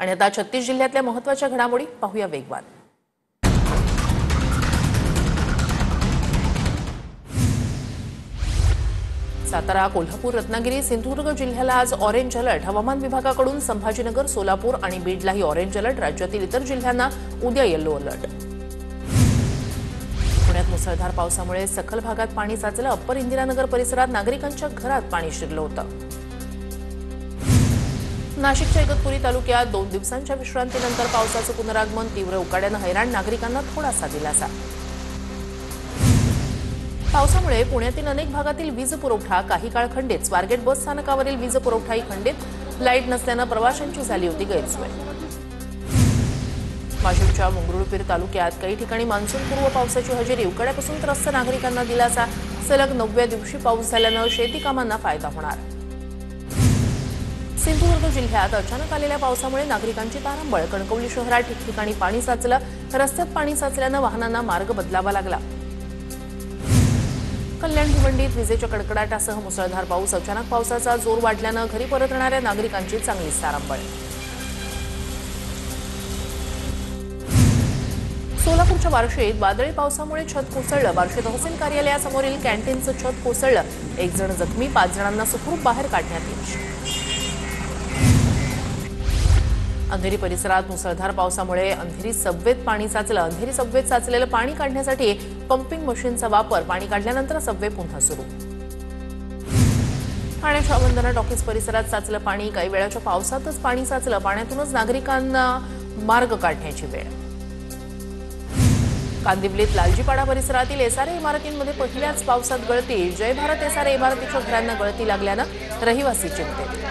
आणि आता 36 जिल्ह्यातल्या महत्त्वाच्या घडामोडी पाहूया वेगवान। सातारा, कोल्हापूर, रत्नागिरी, सिंधुदुर्ग जिल्ह्याला आज ऑरेंज अलर्ट। हवामान विभागाकडून संभाजीनगर, सोलापूर आणि बीडलाही ऑरेंज अलर्ट। राज्यातील इतर जिल्ह्यांना उद्या येलो अलर्ट। पुण्यात मुसळधार पावसामुळे सखल भागात पाणी साचलं। अप्पर इंदिरानगर परिसरात नागरिकांच्या घरात पाणी शिरलं होतं। नाशिकच्या इगतपुरी तालुक्यात 2 दिवसांच्या विश्रांतीनंतर पावसाचं पुनरागमन। तीव्र उकाड्यानं हैराण नागरिकांना थोडासा दिलासा। पावसामुळे पुण्यातील अनेक भागातील वीज पुरवठा काही काळ खंडित। स्वारगेट बस स्थानकावरील वीज पुरवठाही खंडित। लाईट नसल्यानं प्रवाशांची झाली होती गैरसोय। वाशिमच्या मंगरुळपीर तालुक्यात काही ठिकाणी मान्सूनपूर्व पावसाची हजेरी। उकाड्यापासून त्रस्त नागरिकांना दिलासा। सलग 9व्या दिवशी पाऊस झाल्यानं शेती कामांना फायदा होणार। सिंधुदुर्ग जिल्ह्यात अचानक आलेल्या पावसामुळे नागरिकांची तारांबळ। कणकवली शहरात ठिकठिकाणी पाणी साचलं। रस्त्यात पाणी साचल्यानं वाहनांना मार्ग बदलावा लागला। कल्याण भिवंडीत विजेच्या कडकडाटासह मुसळधार पाऊस। अचानक पावसाचा जोर वाढल्यानं घरी परतणाऱ्या नागरिकांची चांगलीच तारांबळ। सोलापूरच्या बार्शीत वादळी पावसामुळे छत कोसळलं। बार्शी तहसील कार्यालयासमोरील कॅन्टीनचं छत कोसळलं। 1 जण जखमी, 5 जणांना सुखरूप बाहेर काढण्यात यश। अंधेरी परिसरात मुसळधार पावसामुळे अंधेरी सबवेत पाणी साचलं। अंधेरी सबवेत साचलेलं पाणी काढण्यासाठी पंपिंग मशीनचा वापर। पाणी काढल्यानंतर सबवे पुन्हा सुरू। ठाण्याच्या वंदना टॉकीज परिसरात साचलं पाणी। काही वेळाच्या पावसातच पाणी साचलं। पाण्यातूनच नागरिकांना मार्ग काढण्याची वेळ। कांदिवलीत लालजीपाडा परिसरातील एसआरए इमारतींमध्ये पहिल्याच पावसात गळती। जय भारत एसआरए इमारतीच्या घरांना गळती लागल्यानं रहिवासी चिंतेत।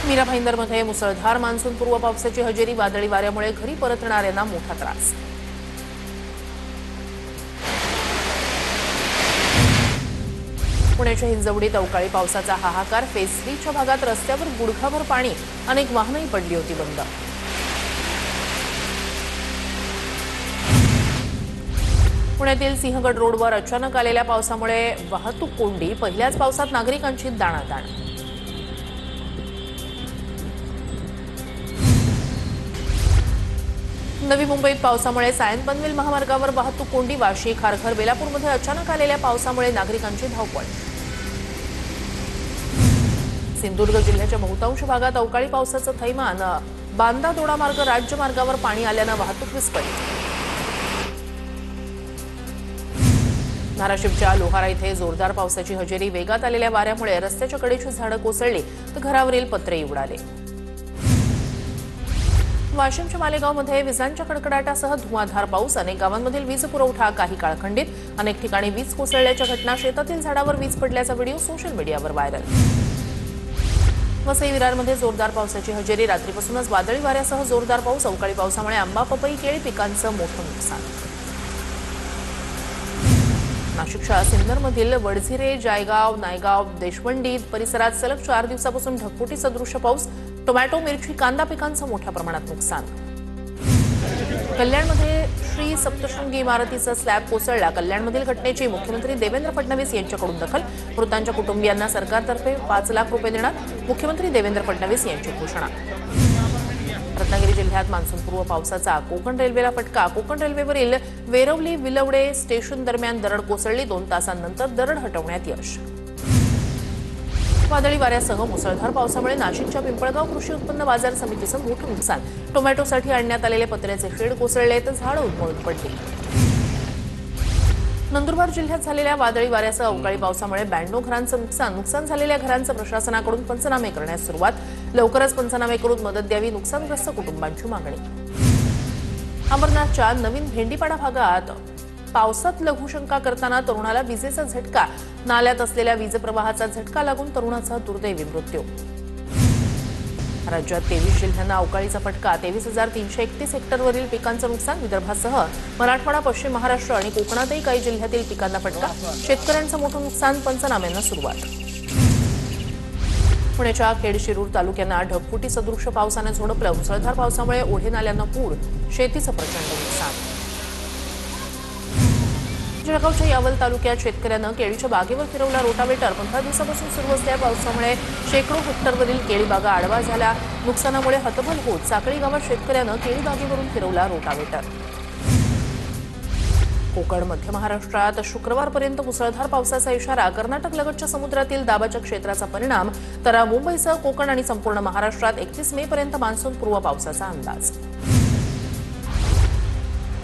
मीरा भाईंदरमध्ये मुसळधार मान्सूनपूर्व पावसाची हजेरी। वादळी वाऱ्यामुळे घरी परतणाऱ्यांना मोठा त्रास। पुण्याच्या हिंजवडीत अवकाळी पावसाचा हाहाकार। फेज 3च्या भागात रस्त्यावर गुडघाभर पाणी। अनेक वाहनंही पडली होती बंद। पुण्यातील सिंहगड रोडवर अचानक आलेल्या पावसामुळे वाहतूक कोंडी। पहिल्याच पावसात नागरिकांची दाणादाण। नवी मुंबईत पावसामुळे सायन पनवेल महामार्गावर वाहतूक कोंडी। वाशी, खारघर, बेलापूरमध्ये अचानक आलेल्या पावसामुळे नागरिकांची धावपळ। सिंधुदुर्ग जिल्ह्याच्या बहुतांश भागात अवकाळी पावसाचं थैमान। बांदा दोडा मार्ग राज्यमार्गावर पाणी आल्यानं वाहतूक विस्कळीत। धाराशिवच्या लोहारा इथे जोरदार पावसाची हजेरी। वेगात आलेल्या वाऱ्यामुळे रस्त्याच्या कडेची झाडं कोसळली तर घरावरील पत्रेही उडाले। वाशिमच्या मालेगावमध्ये विजांच्या कडकडाटासह धुवाधार पाऊस। अनेक गावांमधील वीज पुरवठा काही काळ खंडित। अनेक ठिकाणी वीज कोसळल्याच्या घटना। शेतातील झाडावर वीज पडल्याचा व्हिडिओ सोशल मीडियावर व्हायरल। वसई विरारमध्ये जोरदार पावसाची हजेरी। रात्रीपासूनच वादळी वाऱ्यासह जोरदार पाऊस। अवकाळी पावसामुळे आंबा, पपई, केळी पिकांचं मोठं नुकसान। नाशिकच्या सिन्नरमधील वडझिरे, जायगाव, नायगाव, देशवंडीत परिसरात सलग 4 दिवसापासून ढगफुटी सदृश्य पाऊस। टोमॅटो, मिरची, कांदा पिकांचं मोठ्या प्रमाणात नुकसान। कल्याणमध्ये श्री सप्तशृंगी इमारतीचा स्लॅब कोसळला। कल्याणमधील घटनेची मुख्यमंत्री देवेंद्र फडणवीस यांच्याकडून दखल। मृतांच्या कुटुंबियांना सरकारतर्फे 5 लाख रुपये देणार। मुख्यमंत्री देवेंद्र फडणवीस यांची घोषणा। रत्नागिरी जिल्ह्यात मान्सूनपूर्व पावसाचा कोकण रेल्वेला फटका। कोकण रेल्वेवरील वेरवली विलवडे स्टेशन दरम्यान दरड कोसळली। 2 तासांनंतर दरड हटवण्यात यश। वादळी वाऱ्यासह मुसळधार पावसामुळे नाशिकच्या पिंपळगाव कृषी उत्पन्न बाजार समितीचं मोठं नुकसान। टोमॅटोसाठी आणण्यात आलेले पत्र्याचे शेड कोसळले तर झाडं उन्मळून पडली। नंदुरबार जिल्ह्यात झालेल्या वादळी वाऱ्यासह अवकाळी पावसामुळे 92 घरांचं नुकसान। नुकसान झालेल्या घरांचं प्रशासनाकडून पंचनामे करण्यास सुरुवात। लवकरच पंचनामे करून मदत द्यावी, नुकसानग्रस्त कुटुंबांची मागणी। अमरनाथच्या नवीन भेंडीपाडा भागात पावसात लघुशंका करताना तरुणाला विजेचा झटका। नाल्यात असलेल्या वीज प्रवाहाचा झटका लागून तरुणाचा दुर्दैवी मृत्यू। राज्यात 23 जिल्ह्यांना अवकाळीचा फटका। 23,331 हेक्टरवरील पिकांचं नुकसान। विदर्भासह मराठवाडा, पश्चिम महाराष्ट्र आणि कोकणातही काही जिल्ह्यातील पिकांना फटका। शेतकऱ्यांचं मोठं नुकसान। पंचनाम्यांना सुरुवात। पुण्याच्या खेड शिरूर तालुक्यांना ढगफुटी सदृश्य पावसाने झोडपलं। मुसळधार पावसामुळे ओढे नाल्यांना पूर। शेतीचं प्रचंड नुकसान। जळगावच्या यावल तालुक्यात शेतकऱ्यानं केळीच्या बागेवर फिरवला रोटावेटर. 15 दिवसापासून सुरू असलेल्या पावसामुळे शेकडो हेक्टरवरील केळी बागा आडवा झाल्या. नुकसानामुळे हतबल होत साकळी गावात शेतकऱ्यानं केळी बागेवरून फिरवला रोटावेटर. कोकण मध्य महाराष्ट्रात शुक्रवारपर्यंत मुसळधार पावसाचा इशारा. कर्नाटक लगतच्या समुद्रातील दाबाच्या क्षेत्राचा परिणाम तर मुंबईसह कोकण आणि संपूर्ण महाराष्ट्रात 31 मे पर्यंत मान्सूनपूर्व पावसाचा अंदाज.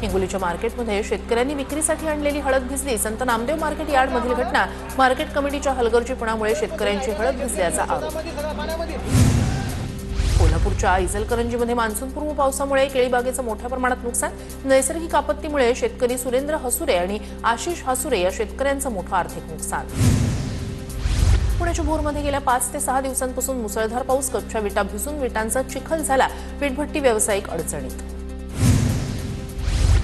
हिंगोलीच्या मार्केटमध्ये शेतकऱ्यांनी विक्रीसाठी आणलेली हळद भिजली. संत नामदेव मार्केट यार्डमधील घटना. मार्केट कमिटीच्या हलगर्जीपणामुळे शेतकऱ्यांची हळद भिजल्याचा आरोप. कोल्हापूरच्या इचलकरंजीमध्ये मान्सूनपूर्व पावसामुळे केळी बागेचं मोठ्या प्रमाणात नुकसान. नैसर्गिक आपत्तीमुळे शेतकरी सुरेंद्र हसुरे आणि आशिष हसुरे या शेतकऱ्यांचं मोठं आर्थिक नुकसान. पुण्याच्या भोरमध्ये गेल्या 5 ते 6 दिवसांपासून मुसळधार पाऊस. कच्च्या विटा भिजून विटांचा चिखल झाला. वीटभट्टी व्यावसायिक अडचणीत.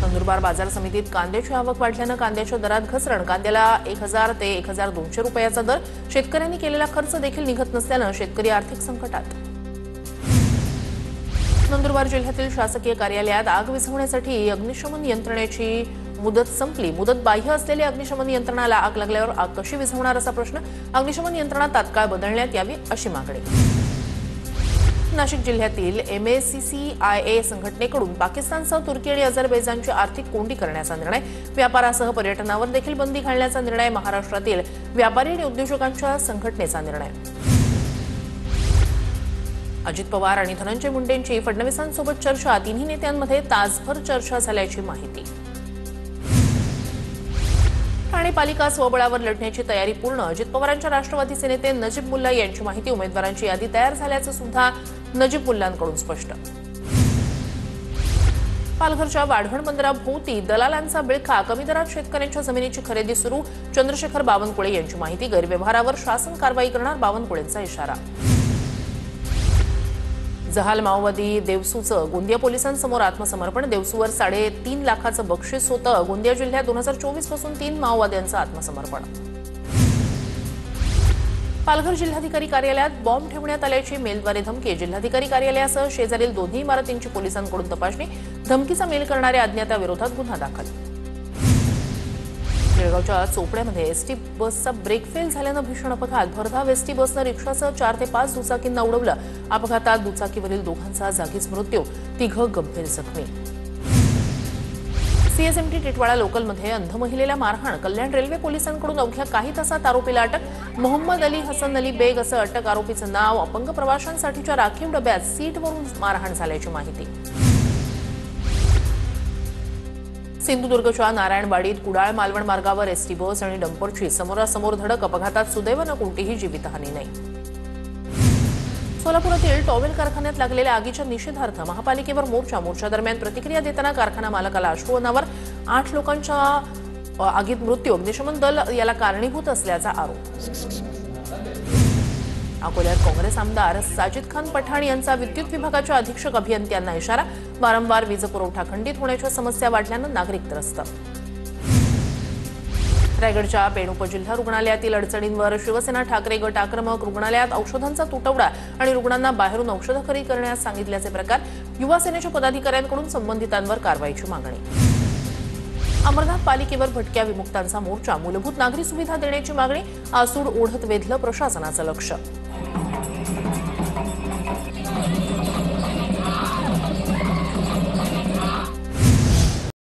नंदुरबार बाजार समितीत कांद्याची आवक वाढल्यानं कांद्याच्या दरात घसरण. कांद्याला 1000 ते 1200 रुपयाचा दर. शेतकऱ्यांनी केलेला खर्च देखील निघत नसल्यानं शेतकरी आर्थिक संकटात. नंदुरबार जिल्ह्यातील शासकीय कार्यालयात आग विझवण्यासाठी अग्निशमन यंत्रणेची मुदत संपली. मुदत बाह्य असलेल्या अग्निशमन यंत्रणाला आग लागल्यावर आग कशी विझवणार असा प्रश्न. अग्निशमन यंत्रणा तात्काळ बदलण्यात यावी अशी मागणी. नाशिक जिल्ह्यातील MACCIA संघटनेकडून पाकिस्तानसह तुर्की आणि अझरबैजानची आर्थिक कोंडी करण्याचा निर्णय. व्यापारासह पर्यटनावर देखील बंदी घालण्याचा निर्णय. महाराष्ट्रातील व्यापारी आणि उद्योजकांच्या संघटनेचा निर्णय. अजित पवार आणि धनंजय मुंडेंची फडणवीसांसोबत चर्चा. तिन्ही नेत्यांमध्ये तासभर चर्चा झाल्याची माहिती. ठाणे पालिका स्वबळावर लढण्याची तयारी पूर्ण. अजित पवारांच्या राष्ट्रवादीचे नेते नजीब मुल्ला यांची माहिती. उमेदवारांची यादी तयार झाल्याचं सुद्धा नजीब मुल्लांकडून स्पष्ट. पालघरच्या वाढवण बंदराभोवती दलालांचा बिळखा. कमी दरात शेतकऱ्यांच्या जमिनीची खरेदी सुरू. चंद्रशेखर बावनकुळे यांची माहिती. गैरव्यवहारावर शासन कारवाई करणार. बावनकुळेंचा इशारा. जहाल माओवादी देवसूचं गोंदिया पोलिसांसमोर आत्मसमर्पण. देवसूवर 3.5 लाखाचं बक्षीस होतं. गोंदिया जिल्ह्यात 2024 पासून 3 माओवाद्यांचं आत्मसमर्पण. पालघर जिल्हाधिकारी कार्यालयात बॉम्ब ठेवण्यात आल्याची मेलद्वारे धमकी. जिल्हाधिकारी कार्यालयासह शेजारील दोन्ही इमारतींची पोलिसांकडून तपासणी. धमकीचा मेल करणाऱ्या अज्ञाताविरोधात गुन्हा दाखल. जळगावच्या चोपड्यामध्ये एसटी बसचा ब्रेक फेल झाल्यानं भीषण अपघात. भरधाव एसटी बसनं रिक्षासह 4 ते 5 दुचाकींना उडवलं. अपघातात दुचाकीवरील दोघांचा जागीच मृत्यू. 3 गंभीर जखमी. CSMT टिटवाळा लोकलमध्ये अंध महिलेला मारहाण. कल्याण रेल्वे पोलिसांकडून अवघ्या काही तासात आरोपीला अटक. मोहम्मद अली हसन अली बेग असं अटक. आरोपीचं नाव. अपंग प्रवाशांसाठीच्या राखीव डब्यात सीटवरून मारहाण झाल्याची माहिती. सिंधुदुर्गच्या नारायणवाडीत कुडाळ मालवण मार्गावर एसटी बस आणि डंपरची समोरासमोर धडक. अपघातात सुदैवानं कोणतीही जीवितहानी नाही. सोलापुरातील टॉवेल कारखान्यात लागलेल्या आगीच्या निषेधार्थ महापालिकेवर मोर्चा. मोर्चादरम्यान प्रतिक्रिया देताना कारखाना मालकाला अश्रू अनावर. 8 लोकांच्या आगीत मृत्यू. अग्निशमन दल याला कारणीभूत असल्याचा आरोप. अकोल्यात काँग्रेस आमदार साजिद खान पठाण यांचा विद्युत विभागाच्या अधीक्षक अभियंत्यांना इशारा. वारंवार वीज पुरवठा खंडित होण्याच्या समस्या वाढल्यानं नागरिक त्रस्त. रायगडच्या पेण उपजिल्हा रुग्णालयातील अडचणींवर शिवसेना ठाकरे गट आक्रमक. रुग्णालयात औषधांचा तुटवडा आणि रुग्णांना बाहेरून औषधं खरेदी करण्यास सांगितल्याचे प्रकार. युवा सेनेच्या पदाधिकाऱ्यांकडून संबंधितांवर कारवाईची मागणी. अमरनाथ पालिकेवर भटक्या विमुक्तांचा मोर्चा. मूलभूत नागरी सुविधा देण्याची मागणी. आसूड ओढत वेधलं प्रशासनाचं लक्ष.